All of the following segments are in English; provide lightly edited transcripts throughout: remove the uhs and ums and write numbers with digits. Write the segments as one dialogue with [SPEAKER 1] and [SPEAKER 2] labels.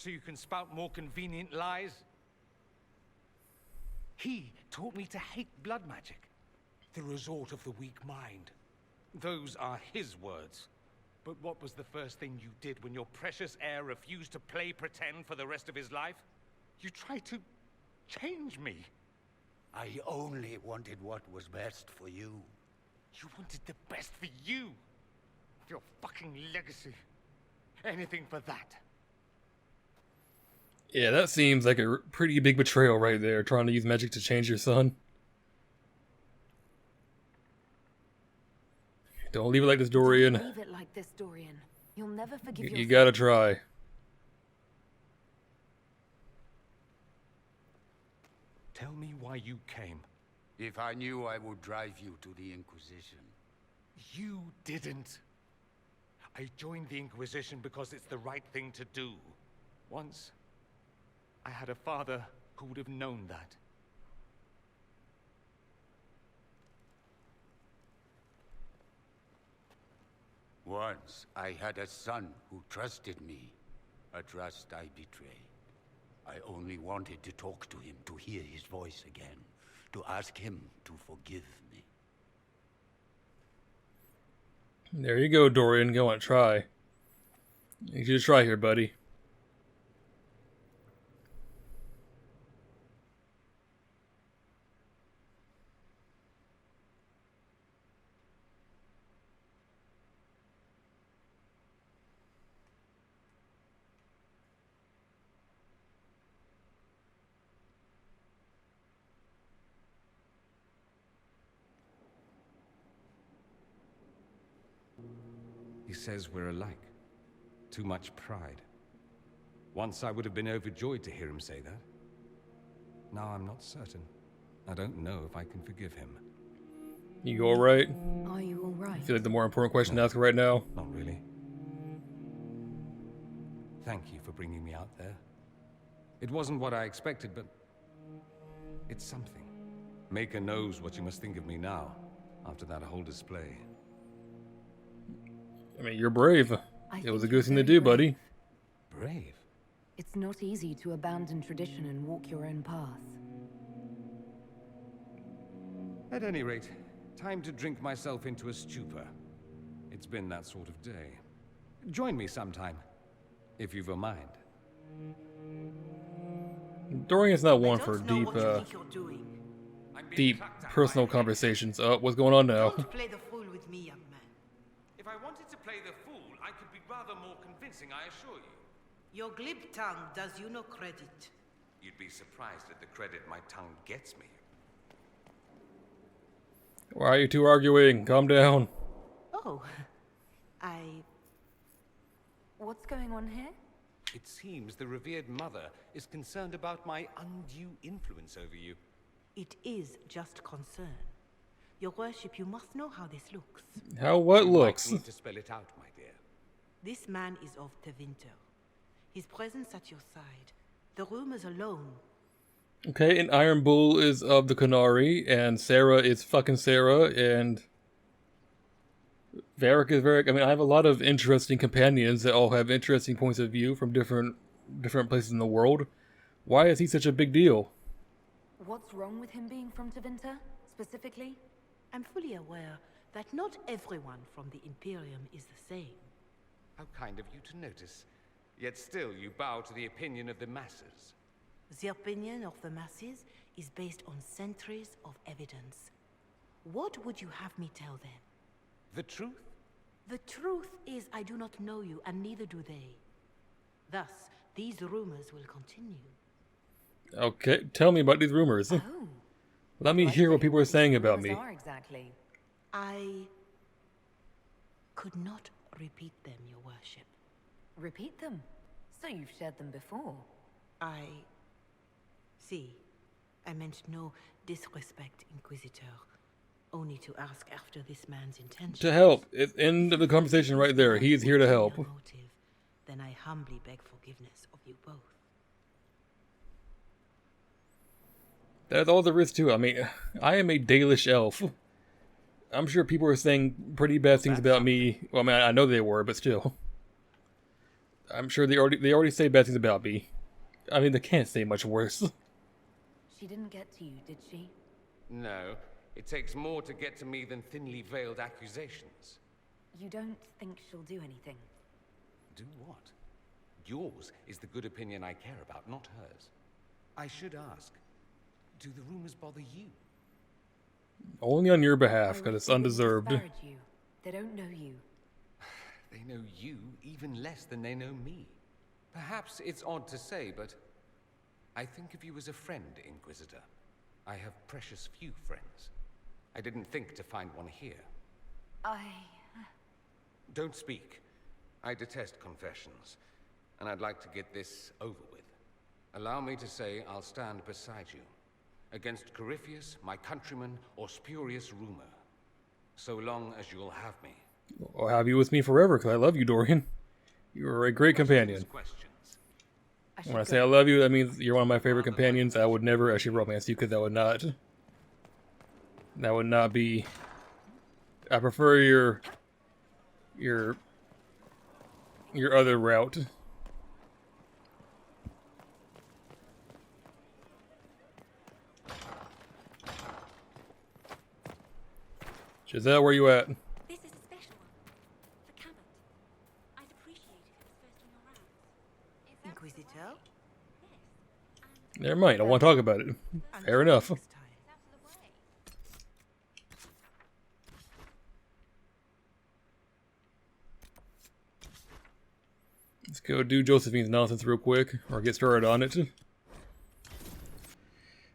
[SPEAKER 1] so you can spout more convenient lies? He taught me to hate blood magic, the resort of the weak mind. Those are his words. But what was the first thing you did when your precious heir refused to play pretend for the rest of his life? You tried to change me.
[SPEAKER 2] I only wanted what was best for you.
[SPEAKER 1] You wanted the best for you. Your fucking legacy. Anything for that.
[SPEAKER 3] Yeah, that seems like a pretty big betrayal right there, trying to use magic to change your son. Don't leave it like this, Dorian.
[SPEAKER 4] Don't leave it like this, Dorian. You'll never forgive yourself.
[SPEAKER 3] You gotta try.
[SPEAKER 1] Tell me why you came.
[SPEAKER 2] If I knew, I would drive you to the Inquisition.
[SPEAKER 1] You didn't. I joined the Inquisition because it's the right thing to do. Once, I had a father who would have known that.
[SPEAKER 2] Once, I had a son who trusted me. A trust I betrayed. I only wanted to talk to him, to hear his voice again. To ask him to forgive me.
[SPEAKER 3] There you go, Dorian. Go on, try. I need you to try here, buddy.
[SPEAKER 1] He says we're alike. Too much pride. Once I would have been overjoyed to hear him say that. Now I'm not certain. I don't know if I can forgive him.
[SPEAKER 3] You alright?
[SPEAKER 4] Are you alright?
[SPEAKER 3] I feel like the more important question to ask right now.
[SPEAKER 1] Not really. Thank you for bringing me out there. It wasn't what I expected, but it's something. Maker knows what you must think of me now, after that whole display.
[SPEAKER 3] I mean, you're brave. It was a good thing to do, buddy.
[SPEAKER 1] Brave?
[SPEAKER 4] It's not easy to abandon tradition and walk your own path.
[SPEAKER 1] At any rate, time to drink myself into a stupor. It's been that sort of day. Join me sometime, if you've a mind.
[SPEAKER 3] Dorian's not one for deep personal conversations. Oh, what's going on now?
[SPEAKER 5] Don't play the fool with me, young man.
[SPEAKER 1] If I wanted to play the fool, I could be rather more convincing, I assure you.
[SPEAKER 5] Your glib tongue does you no credit.
[SPEAKER 1] You'd be surprised at the credit my tongue gets me.
[SPEAKER 3] Why are you two arguing? Calm down.
[SPEAKER 4] Oh, What's going on here?
[SPEAKER 1] It seems the revered mother is concerned about my undue influence over you.
[SPEAKER 5] It is just concern. Your worship, you must know how this looks.
[SPEAKER 3] How what
[SPEAKER 1] You
[SPEAKER 3] looks?
[SPEAKER 1] might need to spell it out, my dear.
[SPEAKER 5] This man is of Tevinter. His presence at your side. The rumors alone.
[SPEAKER 3] Okay, and Iron Bull is of the Canary, and Sarah is fucking Sarah, and Varric is Varric. I mean, I have a lot of interesting companions that all have interesting points of view from different places in the world. Why is he such a big deal?
[SPEAKER 4] What's wrong with him being from Tevinter, specifically?
[SPEAKER 5] I'm fully aware that not everyone from the Imperium is the same.
[SPEAKER 1] How kind of you to notice. Yet still you bow to the opinion of the masses.
[SPEAKER 5] The opinion of the masses is based on centuries of evidence. What would you have me tell them?
[SPEAKER 1] The truth?
[SPEAKER 5] The truth is I do not know you, and neither do they. Thus, these rumors will continue.
[SPEAKER 3] Okay, tell me about these rumors.
[SPEAKER 4] Oh.
[SPEAKER 3] Let me hear what people are saying about me.
[SPEAKER 4] Are exactly.
[SPEAKER 5] I could not repeat them, your worship.
[SPEAKER 4] Repeat them. So you've shared them before.
[SPEAKER 5] See, I meant no disrespect, Inquisitor. Only to ask after this man's intentions.
[SPEAKER 3] To help. It's end of the conversation right there. He is here to help.
[SPEAKER 5] Motive, then I humbly beg forgiveness of you both.
[SPEAKER 3] That's all there is to it. I mean, I am a Dalish elf. I'm sure people are saying pretty bad things about me. Well, I mean, I know they were, but still. I'm sure they already say bad things about me. I mean, they can't say much worse.
[SPEAKER 4] She didn't get to you, did she?
[SPEAKER 1] No, it takes more to get to me than thinly veiled accusations.
[SPEAKER 4] You don't think she'll do anything?
[SPEAKER 1] Do what? Yours is the good opinion I care about, not hers. I should ask, do the rumors bother you?
[SPEAKER 3] Only on your behalf,
[SPEAKER 4] I
[SPEAKER 3] because it's
[SPEAKER 4] they wouldn't
[SPEAKER 3] undeserved.
[SPEAKER 4] disparage you. They don't know you.
[SPEAKER 1] They know you even less than they know me. Perhaps it's odd to say, but I think of you as a friend, Inquisitor. I have precious few friends. I didn't think to find one here. Don't speak. I detest confessions, and I'd like to get this over with. Allow me to say I'll stand beside you, against Corypheus, my countrymen, or spurious rumor, so long as you'll have me.
[SPEAKER 3] I'll have you with me forever, because I love you, Dorian. You are a great companion.
[SPEAKER 1] Questions?
[SPEAKER 3] When I say I love you, that means you're one of my favorite companions. I would never actually romance you, because that would not be... I prefer your other route. Giselle, where you at?
[SPEAKER 6] This is a special one. For Cabot. I'd appreciate if it was first on your rounds.
[SPEAKER 5] Inquisitor?
[SPEAKER 3] Never mind, I want to talk about it. Fair enough.
[SPEAKER 5] Next time.
[SPEAKER 3] Let's go do Josephine's nonsense real quick, or get started on it.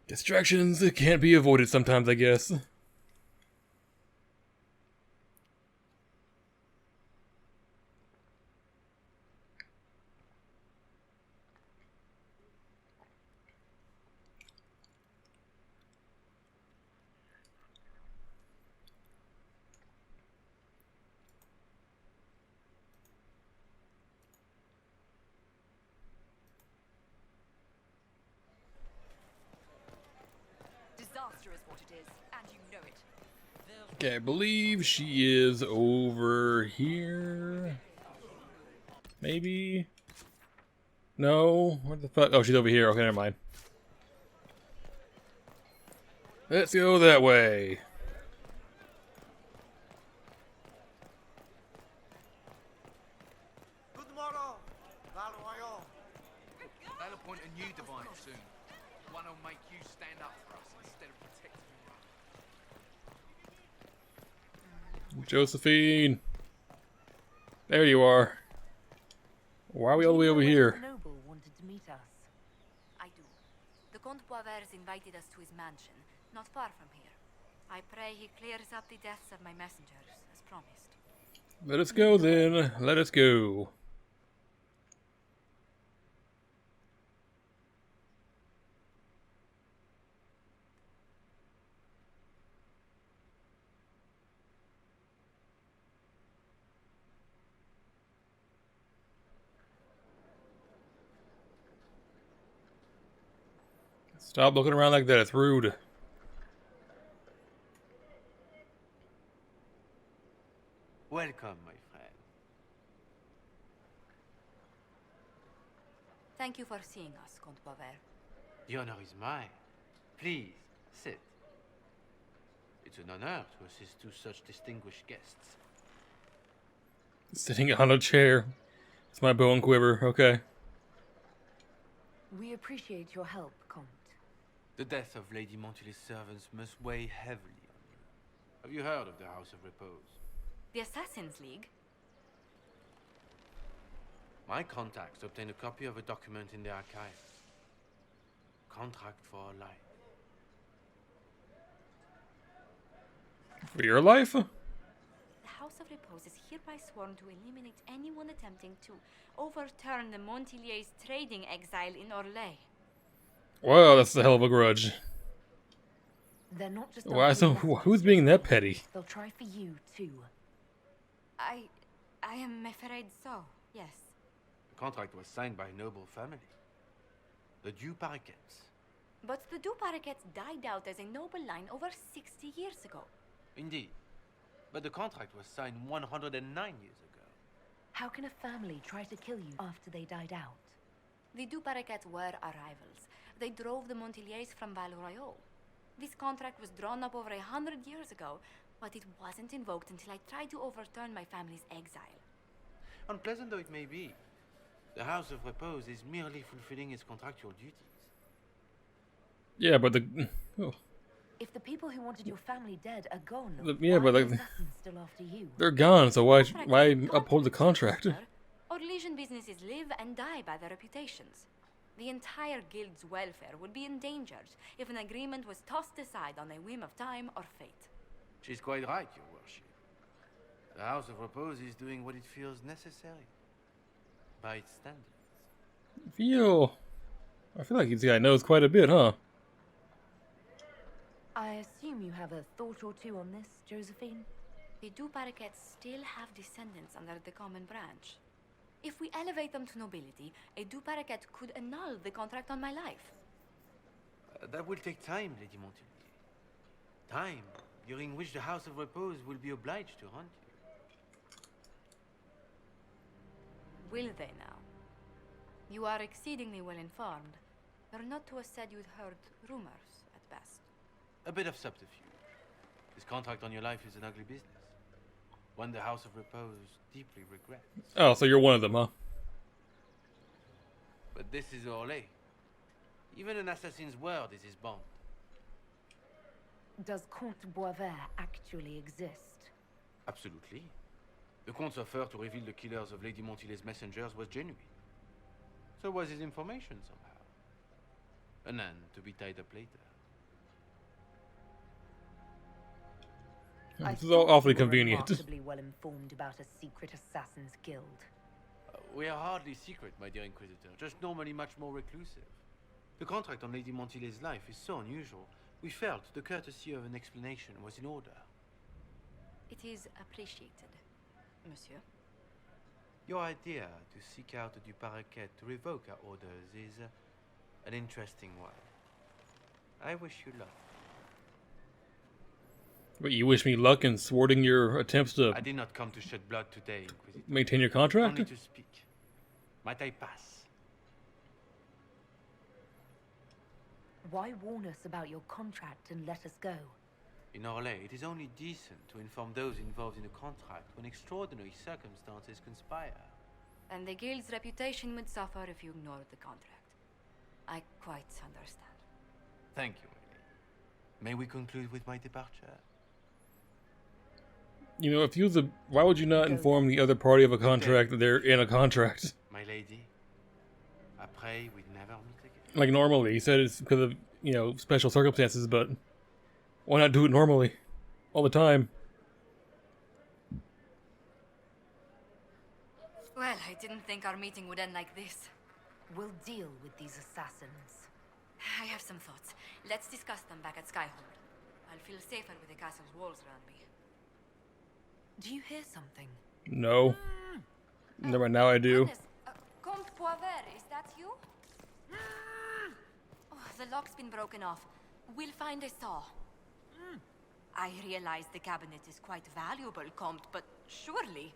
[SPEAKER 3] Distractions can't be avoided sometimes, I guess.
[SPEAKER 6] Disaster is what it is, and you know it.
[SPEAKER 3] Okay, I believe she is over here. Maybe? No? Where the fuck? Oh, she's over here. Okay, never mind. Let's go that way.
[SPEAKER 7] They'll appoint a new divine soon. One who'll make you stand up for us instead of protecting us.
[SPEAKER 3] Josephine. There you are. Why are we all the way over here?
[SPEAKER 4] The noble wanted to meet us.
[SPEAKER 6] I do. The Comte Bioware has invited us to his mansion, not far from here. I pray he clears up the deaths of my messengers, as promised.
[SPEAKER 3] Let us go then. Let us go. Stop looking around like that. It's rude.
[SPEAKER 8] Welcome, my friend.
[SPEAKER 6] Thank you for seeing us, Comte Bioware.
[SPEAKER 8] The honor is mine. Please, sit. It's an honor to assist two such distinguished guests.
[SPEAKER 3] Sitting on a chair. It's my bow and quiver. Okay.
[SPEAKER 4] We appreciate your help, Comte.
[SPEAKER 8] The death of Lady Montilly's servants must weigh heavily on you. Have you heard of the House of Repose?
[SPEAKER 6] The Assassin's League?
[SPEAKER 8] My contacts obtained a copy of a document in the archive. Contract for life.
[SPEAKER 3] For your life?
[SPEAKER 6] The House of Repose is hereby sworn to eliminate anyone attempting to overturn the Montillier's trading exile in Orlais.
[SPEAKER 3] Wow, that's a hell of a grudge.
[SPEAKER 4] They're not just
[SPEAKER 3] Why? So who's being that petty?
[SPEAKER 4] They'll try for you too.
[SPEAKER 6] I am afraid so, yes.
[SPEAKER 8] The contract was signed by a noble family. The Duparquets.
[SPEAKER 6] But the Duparquets died out as a noble line over 60 years ago.
[SPEAKER 8] Indeed. But the contract was signed 109 years ago.
[SPEAKER 4] How can a family try to kill you after they died out?
[SPEAKER 6] The Duparakets were our rivals. They drove the Montiliers from Val-Royaux. This contract was drawn up over 100 years ago, but it wasn't invoked until I tried to overturn my family's exile.
[SPEAKER 8] Unpleasant though it may be, the House of Repose is merely fulfilling its contractual duties.
[SPEAKER 3] Yeah, but the oh,
[SPEAKER 4] If the people who wanted your family dead are gone,
[SPEAKER 3] yeah,
[SPEAKER 4] why
[SPEAKER 3] but
[SPEAKER 4] are
[SPEAKER 3] like
[SPEAKER 4] the assassins still after you?
[SPEAKER 3] they're gone. So why
[SPEAKER 6] Contract
[SPEAKER 3] uphold the contract?
[SPEAKER 6] sir. Orlesian businesses live and die by their reputations. The entire guild's welfare would be endangered if an agreement was tossed aside on a whim of time or fate.
[SPEAKER 8] She's quite right, your worship. The House of Repose is doing what it feels necessary, by its standards.
[SPEAKER 3] I feel like this guy knows quite a bit, huh?
[SPEAKER 4] I assume you have a thought or two on this, Josephine?
[SPEAKER 6] The Duparakets still have descendants under the common branch. If we elevate them to nobility, a Duparaket could annul the contract on my life.
[SPEAKER 8] That will take time, Lady Montilier. Time during which the House of Repose will be obliged to hunt you.
[SPEAKER 6] Will they now? You are exceedingly well informed. You're not to have said you'd heard rumors, at best.
[SPEAKER 8] A bit of subterfuge. This contract on your life is an ugly business. One the House of Repose deeply regrets.
[SPEAKER 3] Oh, so you're one of them, huh?
[SPEAKER 8] But this is Orlais. Even an assassin's word is his bond.
[SPEAKER 4] Does Comte Bioware actually exist?
[SPEAKER 8] Absolutely. The Comte's offer to reveal the killers of Lady Montilier's messengers was genuine. So was his information somehow. An end to be tied up later.
[SPEAKER 3] This is all awfully
[SPEAKER 4] You were
[SPEAKER 3] convenient.
[SPEAKER 4] remarkably well informed about a secret assassins guild.
[SPEAKER 8] We are hardly secret, my dear Inquisitor, just normally much more reclusive. The contract on Lady Montilier's life is so unusual, we felt the courtesy of an explanation was in order.
[SPEAKER 6] It is appreciated, monsieur.
[SPEAKER 8] Your idea to seek out the Duparaket to revoke our orders is an interesting one. I wish you luck.
[SPEAKER 3] But you wish me luck in thwarting your attempts to
[SPEAKER 8] I did not come to shed blood today, Inquisitor.
[SPEAKER 3] maintain your contract?
[SPEAKER 8] Only to speak. Might I pass?
[SPEAKER 4] Why warn us about your contract and let us go?
[SPEAKER 8] In Orlais, it is only decent to inform those involved in the contract when extraordinary circumstances conspire.
[SPEAKER 6] And the guild's reputation would suffer if you ignored the contract. I quite understand.
[SPEAKER 8] Thank you, Lady. May we conclude with my departure?
[SPEAKER 3] You know, if you the why would you not inform the other party of a contract that they're in a contract?
[SPEAKER 8] My lady, I pray we never meet again.
[SPEAKER 3] Like normally, he said it's because of, you know, special circumstances, but why not do it normally? All the time.
[SPEAKER 6] Well, I didn't think our meeting would end like this.
[SPEAKER 4] We'll deal with these assassins.
[SPEAKER 6] I have some thoughts. Let's discuss them back at Skyhold. I'll feel safer with the castle's walls around me.
[SPEAKER 4] Do you hear something?
[SPEAKER 3] No. Never mind, now I do.
[SPEAKER 6] Goodness, Comte Bioware, is that you? Oh, the lock's been broken off. We'll find a saw. I realize the cabinet is quite valuable, Comte, but surely...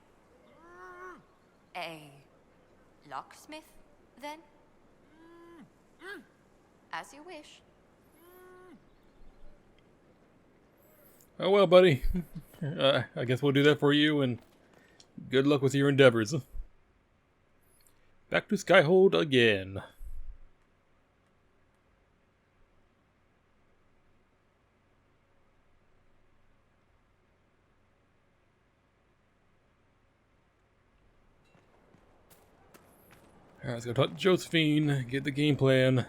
[SPEAKER 6] A locksmith, then? As you wish.
[SPEAKER 3] Oh well, buddy. I guess we'll do that for you, and good luck with your endeavors. Back to Skyhold again. Alright, let's go talk to Josephine, get the game plan.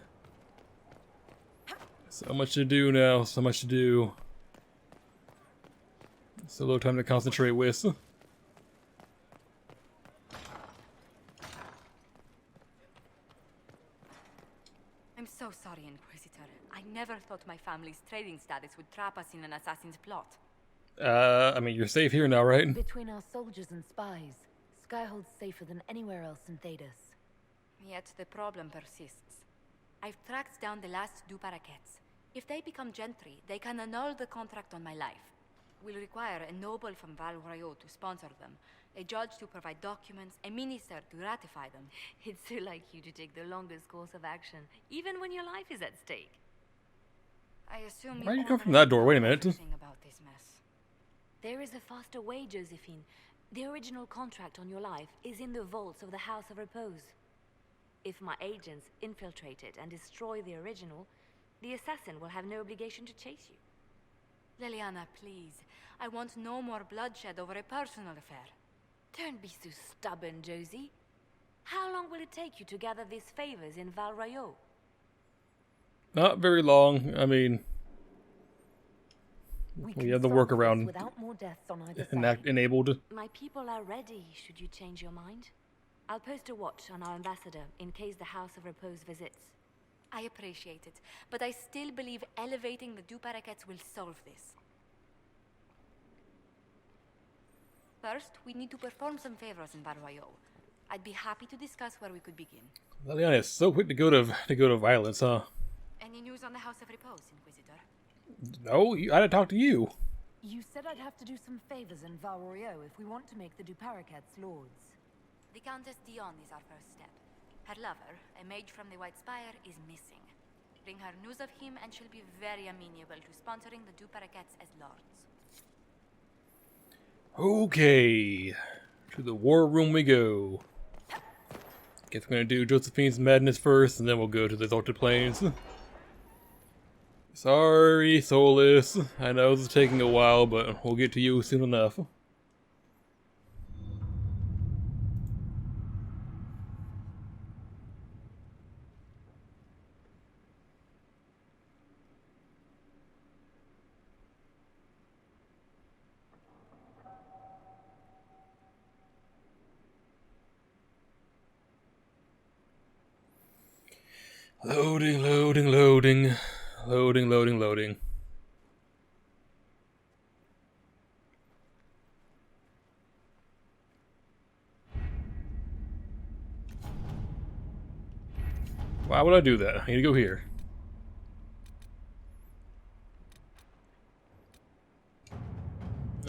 [SPEAKER 3] So much to do now, so much to do. So little time to concentrate with.
[SPEAKER 6] I'm so sorry, Inquisitor. I never thought my family's trading status would trap us in an assassin's plot.
[SPEAKER 3] I mean, you're safe here now, right?
[SPEAKER 4] Between our soldiers and spies, Skyhold's safer than anywhere else in Thedas.
[SPEAKER 6] Yet the problem persists. I've tracked down the last Duparakets. If they become gentry, they can annul the contract on my life. We'll require a noble from Val-Royaux to sponsor them, A judge to provide documents, a minister to ratify them.
[SPEAKER 4] It's so like you to take the longest course of action, even when your life is at stake.
[SPEAKER 6] I assume
[SPEAKER 3] Why
[SPEAKER 6] you
[SPEAKER 3] you come from
[SPEAKER 6] already
[SPEAKER 3] that door?
[SPEAKER 6] know
[SPEAKER 3] Wait a minute.
[SPEAKER 6] everything about this mess.
[SPEAKER 4] There is a faster way, Josephine. The original contract on your life is in the vaults of the House of Repose. If my agents infiltrate it and destroy the original, the assassin will have no obligation to chase you.
[SPEAKER 6] Liliana, please. I want no more bloodshed over a personal affair.
[SPEAKER 4] Don't be so stubborn, Josie. How long will it take you to gather these favors in Val Rayo?
[SPEAKER 3] Not very long. I mean, we
[SPEAKER 4] can
[SPEAKER 3] have the
[SPEAKER 4] solve this
[SPEAKER 3] workaround
[SPEAKER 4] without more deaths on either side.
[SPEAKER 3] enabled.
[SPEAKER 4] My people are ready, should you change your mind. I'll post a watch on our ambassador in case the House of Repose visits.
[SPEAKER 6] I appreciate it, but I still believe elevating the Duparakets will solve this. First, we need to perform some favors in Barwayo. I'd be happy to discuss where we could begin.
[SPEAKER 3] Liliana is so quick to go to violence, huh?
[SPEAKER 6] Any news on the House of Repose, Inquisitor?
[SPEAKER 3] No, I had to talk to you.
[SPEAKER 4] You said I'd have to do some favors in Val Rayo if we want to make the Duparakets lords.
[SPEAKER 6] The Countess Dion is our first step. Her lover, a mage from the White Spire, is missing. Bring her news of him and she'll be very amenable to sponsoring the Duparakets as lords.
[SPEAKER 3] Okay, to the war room we go. Guess we're gonna do Josephine's madness first, and then we'll go to the Exalted Plains. Sorry, Solus. I know this is taking a while, but we'll get to you soon enough. Loading, loading, loading. Loading, loading, loading. Why would I do that? I need to go here.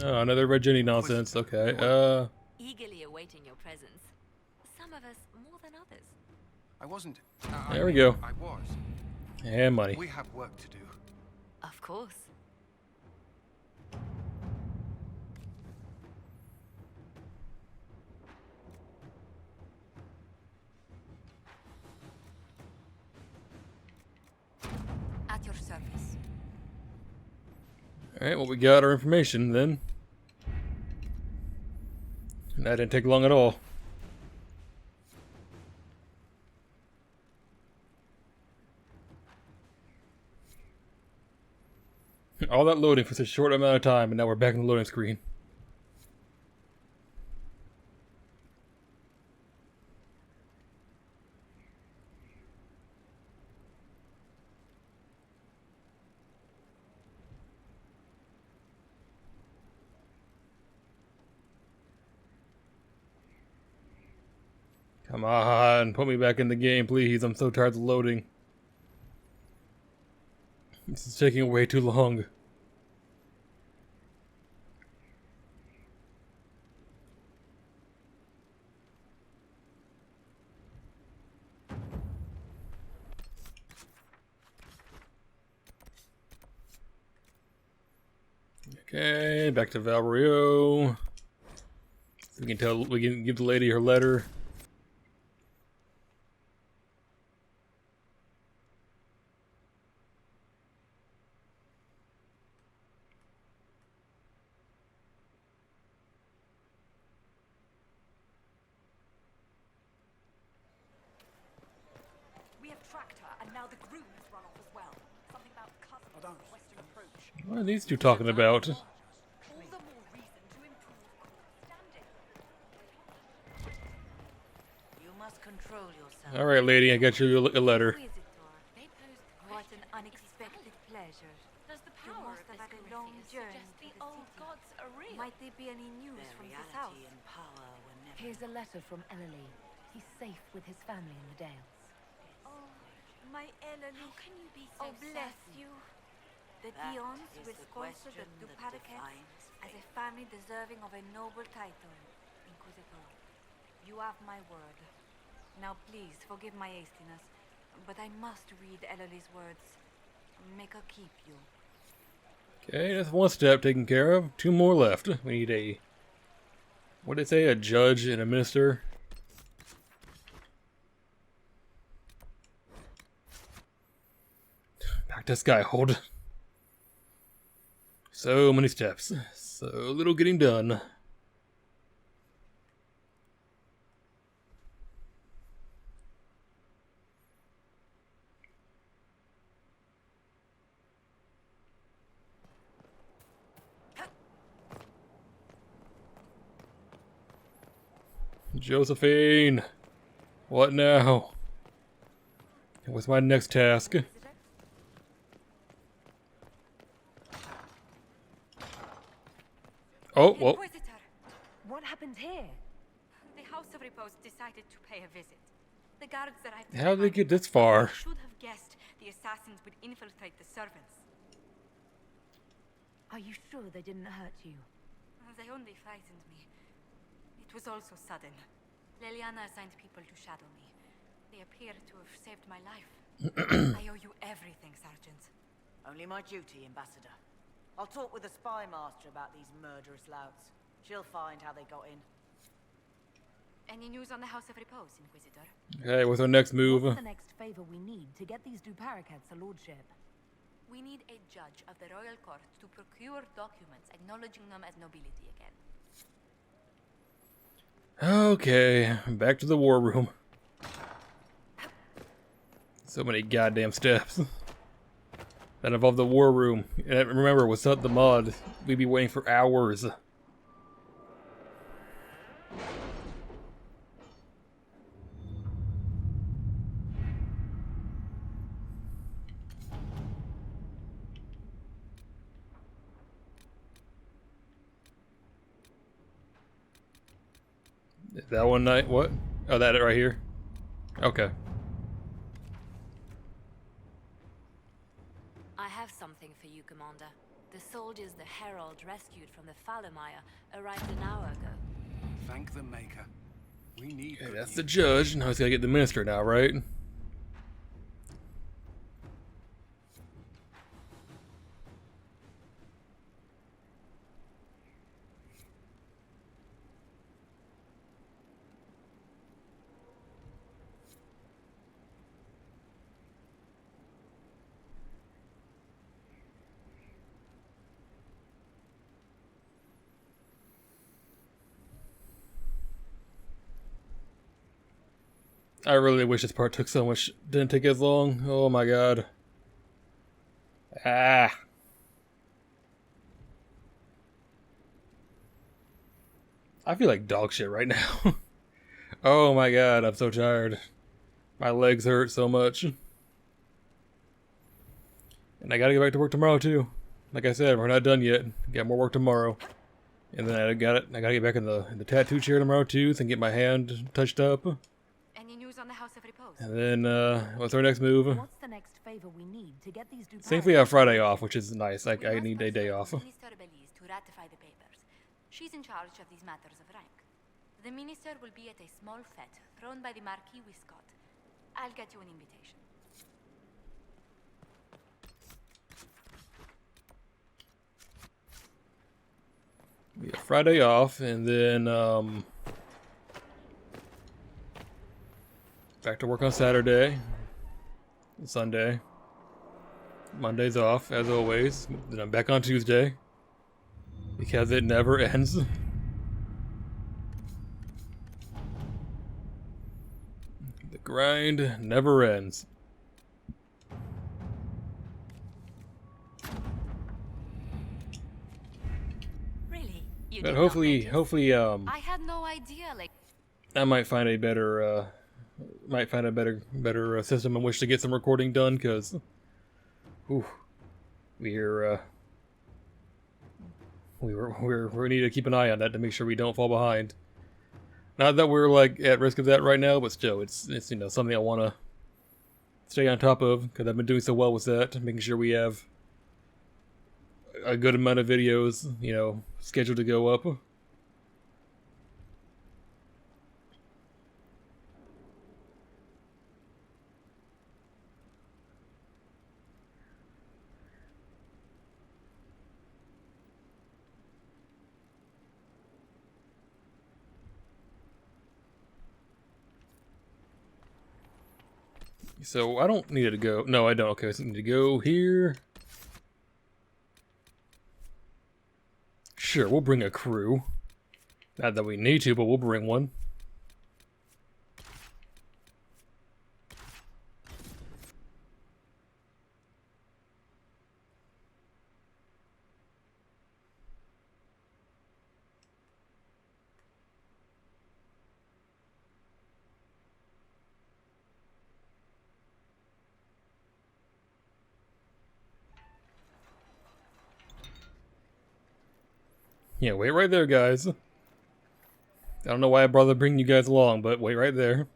[SPEAKER 3] Oh, another Red Jenny nonsense. Okay,
[SPEAKER 4] Eagerly awaiting your presence. Some of us more than others.
[SPEAKER 9] I wasn't.
[SPEAKER 3] There we go.
[SPEAKER 9] I was.
[SPEAKER 3] and money.
[SPEAKER 9] We have work to do.
[SPEAKER 4] Of course.
[SPEAKER 6] At your service.
[SPEAKER 3] Alright, well, we got our information then. And that didn't take long at all. All that loading for such a short amount of time, and now we're back in the loading screen. Come on, put me back in the game, please. I'm so tired of loading. This is taking way too long. Okay, back to Valrio. We can give the lady her letter.
[SPEAKER 10] We have tracked her, and now the groom has run off as well. Something about customs and Western approach.
[SPEAKER 3] What are these two talking about?
[SPEAKER 10] All the more reason to improve understanding.
[SPEAKER 5] You must control yourself.
[SPEAKER 3] Alright, lady, I got you a letter.
[SPEAKER 5] What an unexpected pleasure.
[SPEAKER 10] Does the
[SPEAKER 5] You
[SPEAKER 10] power
[SPEAKER 5] must
[SPEAKER 10] of
[SPEAKER 5] have
[SPEAKER 10] this
[SPEAKER 5] had a long
[SPEAKER 10] Corinthians
[SPEAKER 5] journey
[SPEAKER 10] suggest
[SPEAKER 5] to
[SPEAKER 10] the
[SPEAKER 5] the
[SPEAKER 10] old
[SPEAKER 5] city.
[SPEAKER 10] gods are real?
[SPEAKER 5] Might there be any news from the south?
[SPEAKER 11] and power were never.
[SPEAKER 4] Here's a letter from Ellery. He's safe with his family in the Dales.
[SPEAKER 5] Oh, my Ellery.
[SPEAKER 10] How can you be so
[SPEAKER 5] Oh, bless
[SPEAKER 10] certain?
[SPEAKER 5] you. The
[SPEAKER 11] That
[SPEAKER 5] Dions
[SPEAKER 11] is
[SPEAKER 5] will
[SPEAKER 11] the
[SPEAKER 5] sponsor the
[SPEAKER 11] question that
[SPEAKER 5] Duparakets
[SPEAKER 11] defines
[SPEAKER 5] as a
[SPEAKER 11] fate.
[SPEAKER 5] family deserving of a noble title.
[SPEAKER 6] Inquisitor. You have my word. Now please, forgive my hastiness, but I must read Ellerly's words. Make her keep you.
[SPEAKER 3] Okay, that's one step taken care of. 2 more left. We need a... what did it say? A judge and a minister? Back to Skyhold. So many steps. So little getting done. Josephine! What now? What's my next task? Oh, whoa.
[SPEAKER 6] Inquisitor,
[SPEAKER 10] What happened here?
[SPEAKER 6] the House of Repose decided to pay a visit. The guards arrived.
[SPEAKER 3] How did they get this far?
[SPEAKER 6] Should have guessed the assassins would infiltrate the servants.
[SPEAKER 10] Are you sure they didn't hurt you?
[SPEAKER 6] They only frightened me. It was all so sudden. Leliana assigned people to shadow me. They appear to have saved my life. I owe you everything, Sergeant.
[SPEAKER 9] Only my duty, Ambassador. I'll talk with the spy master about these murderous louts. She'll find how they got in.
[SPEAKER 6] Any news on the House of Repose, Inquisitor?
[SPEAKER 3] Okay, what's our next move?
[SPEAKER 10] What's the next favor we need to get these Duparacats a lordship?
[SPEAKER 6] We need a judge of the royal court to procure documents acknowledging them as nobility again.
[SPEAKER 3] Okay, back to the war room. So many goddamn steps. That involve the war room. And remember, without the mod, we'd be waiting for hours. Is that one night? What? Oh, that it right here? Okay.
[SPEAKER 4] I have something for you, Commander. The soldiers the Herald rescued from the Fallermire arrived an hour ago.
[SPEAKER 1] Thank the Maker. We need...
[SPEAKER 3] Okay, that's the judge. Now he's gotta get the minister now, right? I really wish this part didn't take as long. Oh my god. Ah. I feel like dog shit right now. Oh my god, I'm so tired. My legs hurt so much. And I gotta get back to work tomorrow too. Like I said, we're not done yet. Got more work tomorrow. And then I gotta get back in the tattoo chair tomorrow too, and get my hand touched up.
[SPEAKER 6] Any news on the House of Repose?
[SPEAKER 3] And then, what's our next move?
[SPEAKER 10] What's the next favor we need to get these Duparacats?
[SPEAKER 3] Thankfully I have Friday off, which is nice. I need a day off.
[SPEAKER 6] Minister Belize to ratify the papers. She's in charge of these matters of rank. The minister will be at a small fete thrown by the Marquis Wiscott. I'll get you an invitation.
[SPEAKER 3] We have Friday off, and then, back to work on Saturday, and Sunday. Monday's off, as always. Then I'm back on Tuesday, because it never ends. The grind never ends.
[SPEAKER 6] Really? You
[SPEAKER 3] But
[SPEAKER 6] did
[SPEAKER 3] hopefully,
[SPEAKER 6] not notice? I had no idea, like...
[SPEAKER 3] I might find a better, better system in which to get some recording done, because, we need to keep an eye on that to make sure we don't fall behind. Not that we're like at risk of that right now, but still, it's you know, something I want to stay on top of, because I've been doing so well with that, making sure we have a good amount of videos, you know, scheduled to go up. So I don't need it to go. No, I don't. Okay, I just need to go here. Sure, we'll bring a crew. Not that we need to, but we'll bring one. Yeah, wait right there, guys. I don't know why I bothered bringing you guys along, but wait right there.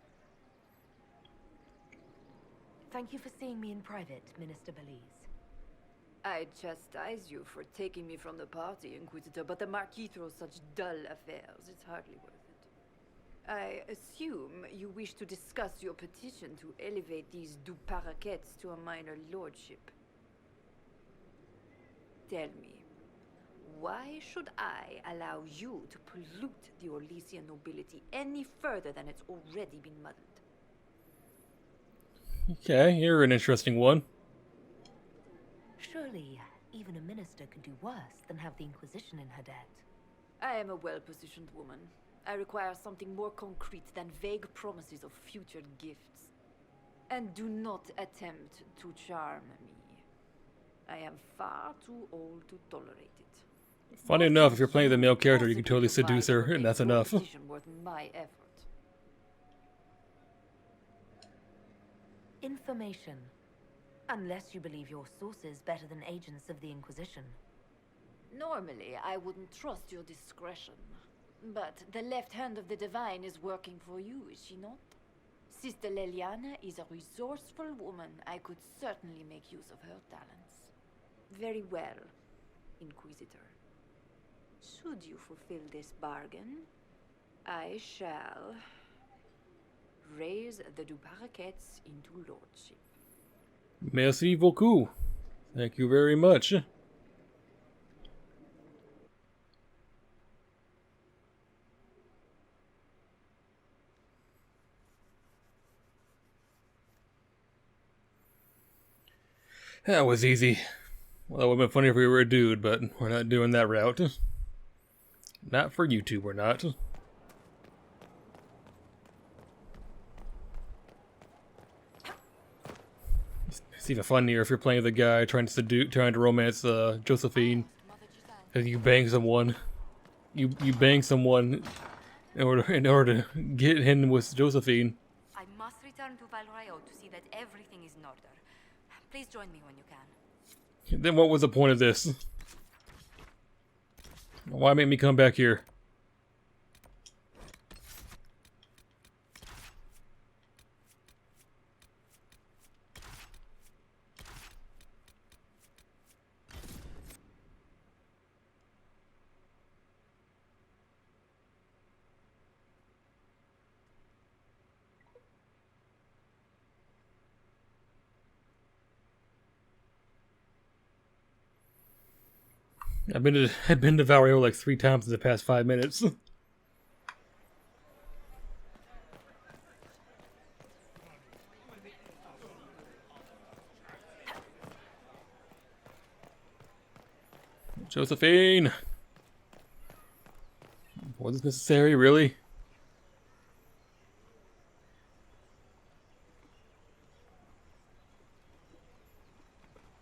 [SPEAKER 4] Thank you for seeing me in private, Minister Belize.
[SPEAKER 11] I chastise you for taking me from the party, Inquisitor, but the Marquis throws such dull affairs. It's hardly worth it. I assume you wish to discuss your petition to elevate these du paraquets to a minor lordship. Tell me, why should I allow you to pollute the Orlesian nobility any further than it's already been muddled?
[SPEAKER 3] Okay, you're an interesting one.
[SPEAKER 4] Surely, even a minister could do worse than have the Inquisition in her debt.
[SPEAKER 11] I am a well-positioned woman. I require something more concrete than vague promises of future gifts. And do not attempt to charm me. I am far too old to tolerate it.
[SPEAKER 3] Funny enough, if you're playing the male character, you can totally seduce her, and that's enough.
[SPEAKER 11] Worth my effort.
[SPEAKER 4] Information. Unless you believe your sources better than agents of the Inquisition.
[SPEAKER 11] Normally, I wouldn't trust your discretion. But the left hand of the divine is working for you, is she not? Sister Leliana is a resourceful woman. I could certainly make use of her talents. Very well, Inquisitor. Should you fulfill this bargain, I shall raise the du paraquets into lordship.
[SPEAKER 3] Merci beaucoup. Thank you very much. That was easy. Well, that would have been funny if we were a dude, but we're not doing that route. Not for YouTube, we're not. It's even funnier if you're playing the guy trying to romance Josephine. And you bang someone. You bang someone in order to get in with Josephine.
[SPEAKER 6] I must return to Valrayo to see that everything is in order. Please join me when you can.
[SPEAKER 3] Then what was the point of this? Why make me come back here? I've been to Valrio like 3 times in the past 5 minutes. Josephine! Was this necessary, really?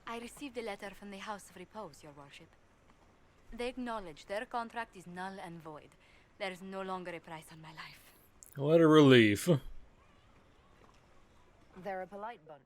[SPEAKER 6] I received a letter from the House of Repose, Your Worship. They acknowledge their contract is null and void. There is no longer a price on my life.
[SPEAKER 3] What a relief.
[SPEAKER 10] They're a polite bunch.